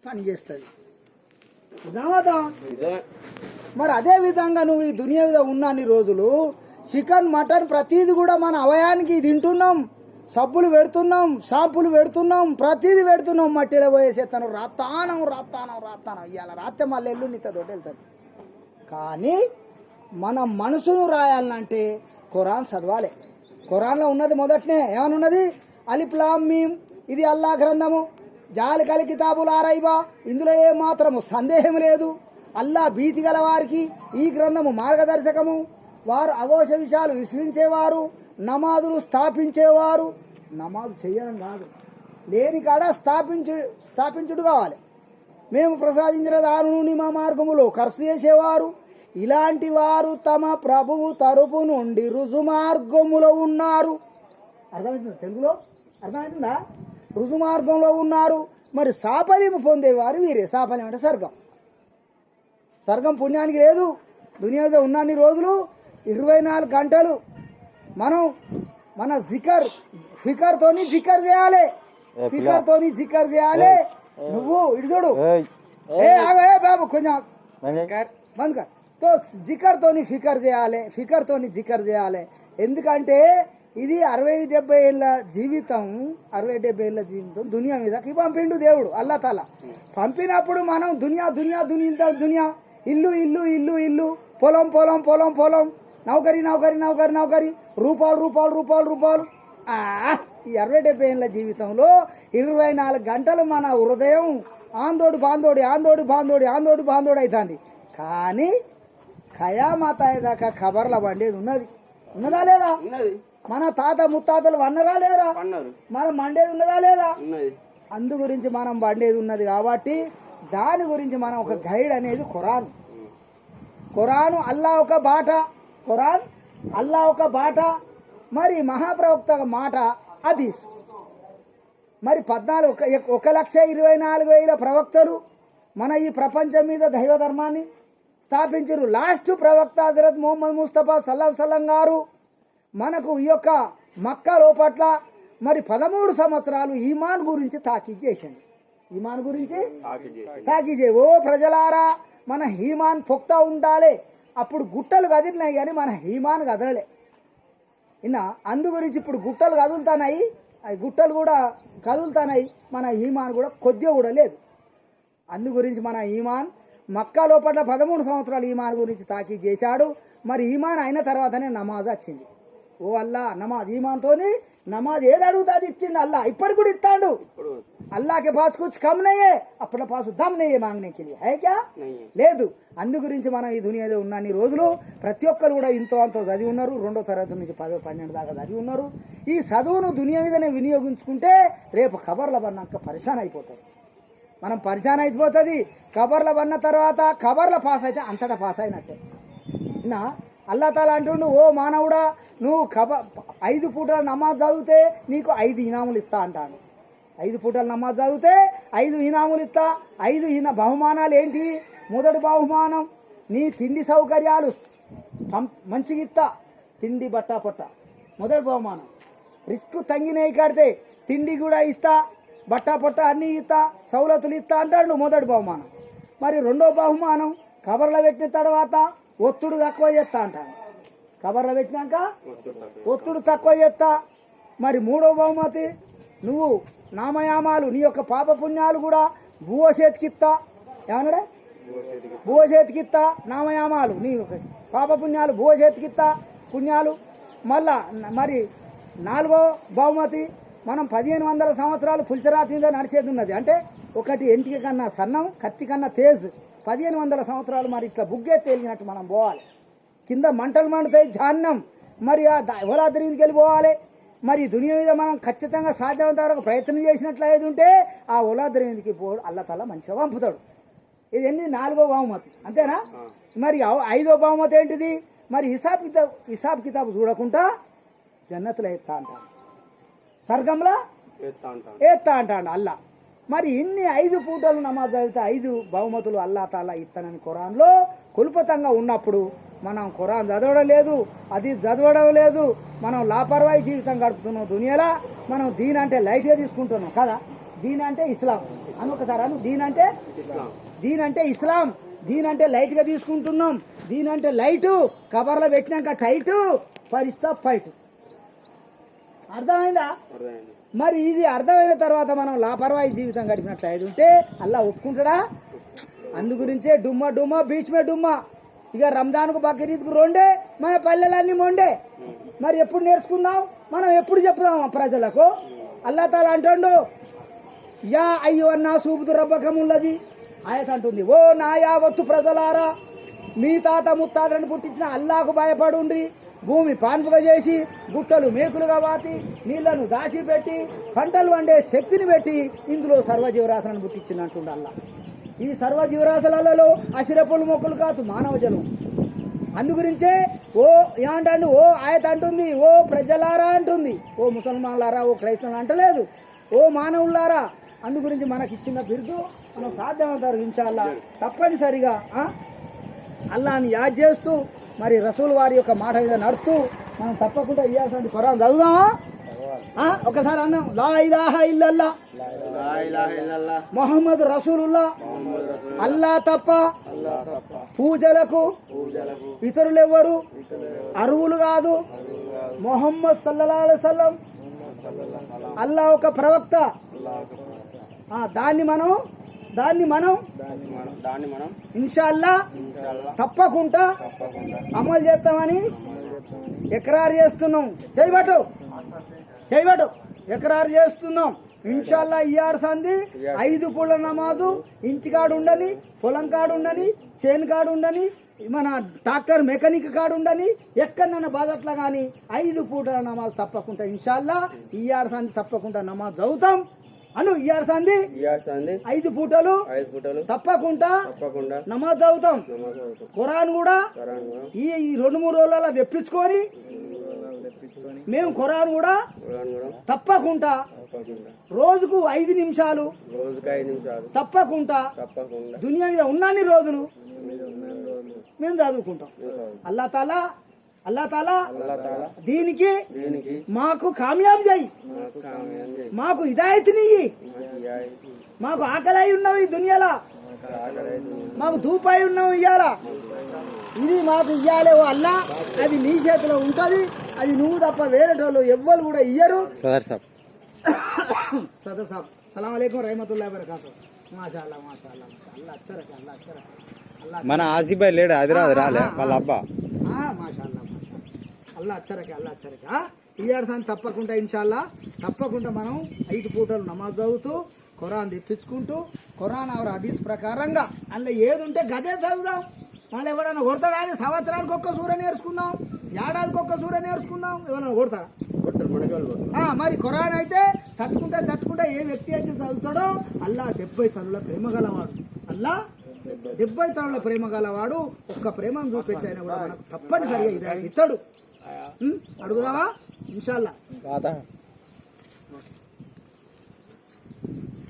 పని చేస్తుంది. మరి అదే విధంగా నువ్వు ఈ దునియా మీద ఉన్నన్ని రోజులు చికెన్ మటన్ ప్రతిదీ కూడా మన అవయానికి తింటున్నాం, సబ్బులు పెడుతున్నాం, షాంపులు పెడుతున్నాం, ప్రతిదీ పెడుతున్నాం, మట్టిలో పోయేసేస్తాను, రాత్తానం ఇవాళ రాత్తే మళ్ళీ ఎల్లు నీతో తోటి వెళ్తుంది. కానీ మన మనసును రాయాలంటే ఖురాన్ చదవాలి. ఖురాన్లో ఉన్నది మొదటనే ఏమనున్నది? అలిఫ్ లామ్ మీమ్, ఇది అల్లా గ్రంథము, జాలికల్ కితాబుల్ ఆరైబా, ఇందులో ఏమాత్రము సందేహం లేదు. అల్లా భీతి గల వారికి ఈ గ్రంథము మార్గదర్శకము. వారు అఘోష విషయాలు విశ్వించేవారు, నమాజులు స్థాపించేవారు. నమాజు చేయడం కాదు, లేని కాడ స్థాపించుడు కావాలి. మేము ప్రసాదించిన దాని నుండి మా మార్గములో ఖర్చు చేసేవారు. ఇలాంటి వారు తమ ప్రభువు తరపు నుండి రుజుమార్గములో ఉన్నారు. అర్థమవుతుందా? తెలుగులో అర్థమవుతుందా? రుజుమార్గంలో ఉన్నారు. మరి సాఫల్యం పొందేవారు వీరే. సాఫల్యం అంటే స్వర్గం. స్వర్గం పుణ్యానికి లేదు. దునియాలో ఉన్నన్ని రోజులు 24 గంటలు మనం మన ఫికర్తోని జికర్ చేయాలి. ఫికర్తోని జికర్ చేయాలి. నువ్వు ఇటు చూడు, బాబు కొంచెం బంద్ కర్. తో జికర్తోని ఫికర్ చేయాలి, ఫికర్తోని జికర్ చేయాలి. ఎందుకంటే ఇది 60-70 ఏళ్ళ జీవితం, 60-70 ఏళ్ళ జీవితం దునియా మీదకి పంపిండు దేవుడు అల్లా తాలా. పంపినప్పుడు మనం దునియా దునియా దునియా దునియా, ఇల్లు ఇల్లు ఇల్లు ఇల్లు, పొలం పొలం పొలం పొలం, నౌకరి నౌకరి నౌకరి నౌకరి, రూపాయలు రూపాయలు రూపాయలు రూపాయలు. ఈ 60-70 ఏళ్ళ జీవితంలో 24 గంటలు మన హృదయం ఆందోడు బాందోడి ఆందోడు బాందోడి ఆందోడు బాందోడి అవుతుంది. కానీ ఖయామత్ అయ్యేదాకా ఖబర్ల బండేది ఉన్నదా లేదా? మన తాత ముత్తాతలు వన్నరా లేరా? మనం మండేది ఉన్నదా లేదా? అందు గురించి మనం బండేది ఉన్నది కాబట్టి దాని గురించి మనం ఒక గైడ్ అనేది ఖురాను అల్లా ఒక బాట, ఖురాన్ అల్లా ఒక బాట. మరి మహాప్రవక్త మాట హదీస్. మరి 1,24,000 ప్రవక్తలు మన ఈ ప్రపంచం మీద దైవ ధర్మాన్ని స్థాపించారు. లాస్ట్ ప్రవక్త హజరత్ ముహమ్మద్ ముస్తఫా సల్లల్లాహు అలైహి వసల్లం గారు మనకు ఈ యొక్క మక్కా లోపట్ల మరి 13 సంవత్సరాలు ఈమాన్ గురించి తాకీద్ చేసింది. ఈమాన్ గురించి తాకీద్ చేయ, ఓ ప్రజలారా మన ఈమాన్ పొక్తా ఉండాలి. అప్పుడు గుట్టలు కదిలినాయి కానీ మన ఈమాన్ కదలలే. ఇన్నా అందు గురించి ఇప్పుడు గుట్టలు కదులుతున్నాయి, అవి గుట్టలు కూడా కదులుతున్నాయి, మన ఈమాన్ కూడా కొద్దిగా కూడా లేదు. అందు గురించి మన ఈమాన్ మక్కా లోపల 13 సంవత్సరాలు ఈమాన్ గురించి తాకీద్ చేశాడు. మరి ఈమాన్ అయిన తర్వాతనే నమాజ్ వచ్చింది. ఓ అల్లా నమాజ్, ఈమాన్తోని నమాజ్ ఏది అడుగుతా అది ఇచ్చిండు అల్లా. ఇప్పటికి కూడా ఇస్తాడు. अल्लाह के पास कुछ कम नहीं है, अपने पास दम नहीं है मांगने के लिए, है क्या? లేదు. అందు గురించి మనం ఈ దునియాలో ఉన్నన్ని రోజులు ప్రతి ఒక్కరు కూడా ఇంతో అంతో చదివి ఉన్నారు. 2వ తరగతి నుంచి 10, 12 దాకా చదివి ఉన్నారు. ఈ చదువును దునియా మీదనే వినియోగించుకుంటే రేపు ఖబర్ల పడినాక పరిశాన్ అయిపోతుంది. మనం పరిశాన్ అయిపోతుంది. ఖబర్ల పడిన తర్వాత ఖబర్ల పాస్ అయితే అంతటా పాస్ అయినట్టే. నా అల్లా తాలా అంటుండు, ఓ మానవుడా నువ్వు 5 పూటల నమాజ్ చదివితే నీకు 5 ఇనాములు ఇస్తా అంటాడు. 5 పూటలు నమాజ్ చదివితే 5 ఇనాములు ఇస్తా. 5 బహుమానాలు ఏంటి? మొదటి బహుమానం నీ తిండి సౌకర్యాలు మంచిగా ఇస్తా, తిండి బట్టా పొట్ట మొదటి బహుమానం. రిస్క్ తగ్గినాయి కడితే తిండి కూడా ఇస్తా, బట్టా పొట్ట అన్నీ ఇస్తా, సౌలతులు ఇస్తా అంటాడు మొదటి బహుమానం. మరి 2వ బహుమానం కబర్లో పెట్టిన తర్వాత ఒత్తుడు తక్కువ చేస్తా అంటాడు. కబర్లో పెట్టినాక ఒత్తుడు తక్కువ చేస్తా. మరి 3వ బహుమతి నువ్వు నామయామాలు నీ యొక్క పాప పుణ్యాలు కూడా భూవ చేతికిత్తా. ఏమన్నాడే? భూవ చేతికిత్తా నామయామాలు, నీ యొక్క పాప పుణ్యాలు భూవ చేతికిత్తా పుణ్యాలు. మళ్ళా మరి 4వ బహుమతి మనం 1500 సంవత్సరాలు పుల్చరాతి మీద నడిచేది ఉన్నది. అంటే ఒకటి ఎంటిక కన్నా సన్నం, కత్తి కన్నా తేజ్. 1500 సంవత్సరాలు మరి ఇట్లా బుగ్గే తేలిగినట్టు మనం పోవాలి. కింద మంటలు మండుతాయి జహన్నం. మరి ఆ ఎవలాద్రికి వెళ్ళిపోవాలి. మరి దునియా మీద మనం ఖచ్చితంగా సాధ్యమైనంత వరకు ప్రయత్నం చేసినట్లు ఏది ఉంటే ఆ ఉలాద్రీకి పోడు అల్లా తల్లా మంచిగా పంపుతాడు. ఇది 4వ బహుమతి అంతేనా? మరి 5వ బహుమతి ఏంటిది? మరి హిసాబ్ కితాబ్ చూడకుండా జన్నతులు ఎత్తా అంటాడు, స్వర్గంలో ఎత్తా అంటాడు అల్లా. మరి ఇన్ని 5 పూటలు నమాజ్ చదివితే 5 బహుమతులు అల్లా తాలా ఇస్తానని ఖురాన్లో కుల్పతంగా ఉన్నప్పుడు మనం ఖురాన్ చదవడం లేదు, అది చదవడం లేదు. మనం లాపర్వాయి జీవితం గడుపుతున్నాం దునియాలో. మనం దీని అంటే లైట్గా తీసుకుంటున్నాం కదా. దీన్ అంటే ఇస్లాం అని ఒకసారి అను. దీన్ అంటే ఇస్లాం. దీన్ అంటే లైట్ గా తీసుకుంటున్నాం. దీన్ అంటే లైటు, కవర్లో పెట్టినాక టైటు, పరిస్థితి ఫైట్. అర్థమైందా? మరి ఇది అర్థమైన తర్వాత మనం లాపర్వాయి జీవితం గడిపినట్లు అయి ఉంటే అల్లా ఒప్పుకుంటాడా? అందు గురించే డుమ్మా డుమ్మా బీచ్ మే డుమ్మా. ఇక రంజాన్కు బక్రీద్కు రెండే, మన పల్లెలన్నీ మొండే. మరి ఎప్పుడు నేర్చుకుందాం? మనం ఎప్పుడు చెప్పుదాం ప్రజలకు? అల్లా తాలా అంటాడు, యా అయ్యో అన్నా సూబుదు రబ్బకముల్లది ఆయత అంటుంది, ఓ నా యావత్తు ప్రజలారా, మీ తాత ముత్తాతలను పుట్టించిన అల్లాకు భయపడుండ్రి. భూమి పాన్పుగా చేసి, గుట్టలు మేకులుగా వాతి, నీళ్లను దాచిపెట్టి, పంటలు వండే శక్తిని పెట్టి ఇందులో సర్వజీవరాశులను పుట్టించినట్టుండి అల్లా. ఈ సర్వజీవరాశులలో అసిరపులు మొక్కలు కాదు మానవ జనం. అందుగురించే ఓ ఏమంటాడు, ఓ ఆయత అంటుంది, ఓ ప్రజలారా అంటుంది, ఓ ముసల్మాన్లారా, ఓ క్రైస్తవులు అంటలేదు, ఓ మానవులారా. అందు గురించి మనకి ఇచ్చిన బిరుదు మనం సాధ్యమంటారు ఇన్షాల్లా. తప్పనిసరిగా అల్లాని యాద్ చేస్తూ మరి రసూల్ వారి యొక్క మాట మీద నడుస్తూ మనం తప్పకుండా ఇయ్యాల్సిన ఖురాన్ చదువుదామా? ఒకసారి అన్నాం, లా ఇలాహా ఇల్లల్లా మొహమ్మద్ రసూలుల్లా. అల్లా తప్ప పూజలకు ఇతరులెవ్వరు అరువులు కాదు. మొహమ్మద్ సల్లల్లాహు అలైహి వసల్లం అల్లా ఒక ప్రవక్త. దాన్ని మనం ఇన్షాల్లా తప్పకుండా అమలు చేస్తామని ఎకరారు చేస్తున్నాం. చేయబట్టు ఎకరారు చేస్తున్నాం. ఇన్షాల్లా ఇయ్యాడు సంది 5 పూల నమాజు ఇంటికాడు ఉండని, పొలం కాడు ఉండని, చేను కాడు ఉండని, మన ట్రాక్టర్ మెకానిక్ కాడు ఉండని, ఎక్కడన్నా బాధట్లా కానీ 5 పూటల నమాజ్ తప్పకుండా ఇన్షాల్లా ఇయ్యాడు సంది తప్పకుండా నమాజ్ చదువుతాం అను. ఇయ్యాడు సంది 5 పూటలు తప్పకుండా నమాజ్ చదువుతాం. ఖురాన్ కూడా ఈ 2-3 రోజులలో తెప్పించుకొని మేము ఖురాన్ కూడా తప్పకుండా రోజుకు 5 నిమిషాలు తప్పకుండా దునియా మీద ఉన్నన్ని రోజులు మేము చదువుకుంటాం. అల్లా తాలా దీనికి మాకు కామయాబ్ చేయి, మాకు హిదాయత్నియ్యి. మాకు ఆకలి ఉన్నావు ఈ దునియాలో, మాకు ధూపాయి ఉన్నావు ఇయ్యాలా. ఇది మాకు ఇయ్యాలే ఓ అల్లా. అది నీ చేతిలో ఉంటది. అది నువ్వు తప్ప వేరేటోళ్ళు ఎవ్వరు కూడా ఇయ్యరు. సదర్ సాబ్ సలాం అలైకుం రహమతుల్లాహి వబరకాతు. మాషాఅల్లా మాషాఅల్లా అల్లా అచ్చరక అల్లా అచ్చరక అల్లా. మన ఆసిఫ్ లేడు, హైదరాబాద్ రాలే వాళ్ళ అబ్బా. మాషాఅల్లా అల్లా అచ్చరక ఇయ్యాడు సార్ తప్పకుండా ఇన్షాల్లా తప్పకుండా మనం 5 పూటలు నమాజ్ చదువుతూ ఖురాన్ తెప్పించుకుంటూ ఖురాన్ అవర్ హదీస్ ప్రకారంగా అందులో ఏది ఉంటే గదే చదువుదాం. మళ్ళీ ఎవరైనా కొడతాడా అని సంవత్సరానికి ఒక్క సూర నేర్చుకుందాం, ఏడాదికి ఒక్క సూర నేర్చుకుందాం. ఎవరైనా కొడతారా? మరి ఖురాన్ అయితే తట్టుకుంటా ఏ వ్యక్తి అయితే చదువుతాడో అల్లా 70 తనుల ప్రేమ గలవాడు. అల్లా 70 తనుల ప్రేమ గలవాడు. ఒక్క ప్రేమను చూపెట్టి అయినా కూడా మనకు తప్పనిసరిగా ఇది ఇస్తాడు. అడుగుదావా ఇన్షాల్లా.